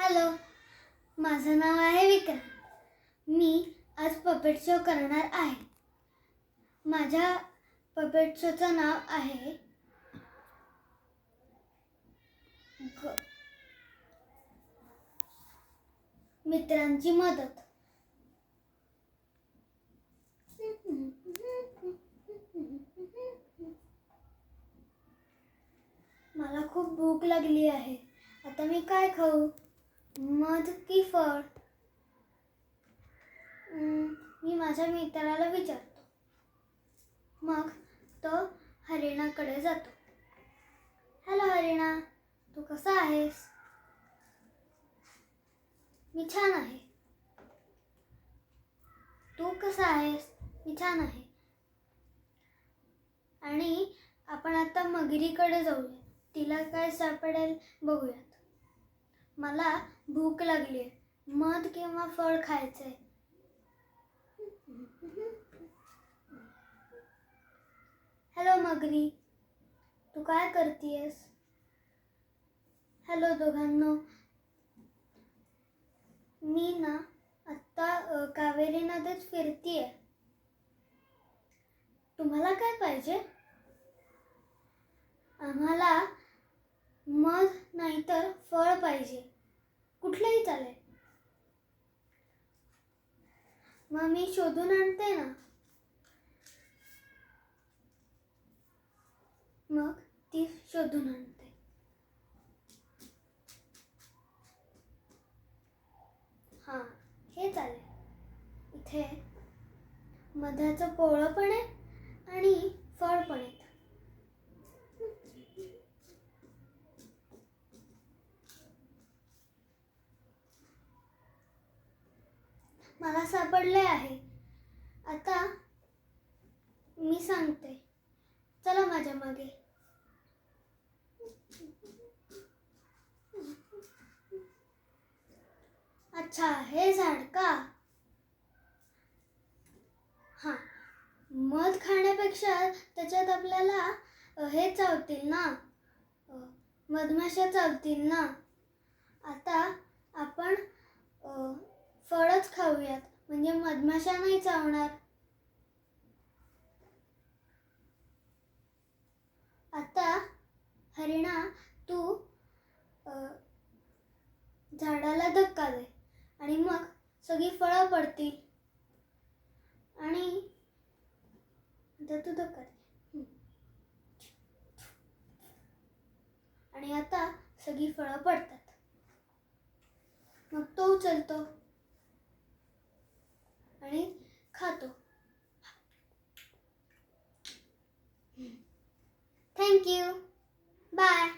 Hello, माझं नाव आहे विक्रम. मी आज पपेट शो करणार आहे. माझ्या पपेट शोचं नाव आहे मित्रांची मदत. मला खूप भूक लागली आहे. आता मी काय खाऊ? मध की फळ? मी माझ्या मित्राला विचारतो. मग तो हरिणाकडे जातो. हॅलो हरिणा, तू कसा आहेस? मी छान आहे. तू कसा आहेस? मी छान आहे. आणि आपण आता मगरीकडे जाऊया. तिला काय सापडेल बघूयात. मला भूक लागली आहे. मध किंवा फळ खायचंय. हॅलो मगरी, तू काय करतेयस? हॅलो दोघांनो, मी ना आत्ता कावेरी नदीत फिरतीये. तुम्हाला काय पाहिजे? आम्हाला मध नाहीतर फळ पाहिजे. कुठलंही चालेल. मग मी शोधून आणते ना. मग ती शोधून आणते. हां, हे चालेल. इथे मधाचं पोळं पण आहे आणि फळ पण आहे. मला सापडले आहे. आता मी सांगते. चला माझ्या मागे. अच्छा, हे झाड का? हां, मध खाण्यापेक्षा त्याच्यात आपल्याला हे चावतील ना, मधमाशा चावतील ना. आता आपण फळच खाऊयात, म्हणजे मधमाशा नाही चावणार. आता हरिणा, तू झाडाला धक्का दे आणि मग सगळी फळं पडतील. आणि आता तू धक्का दे. आणि आता सगळी फळं पडतात. मग तो उचलतो आणि खातो. Thank you. बाय.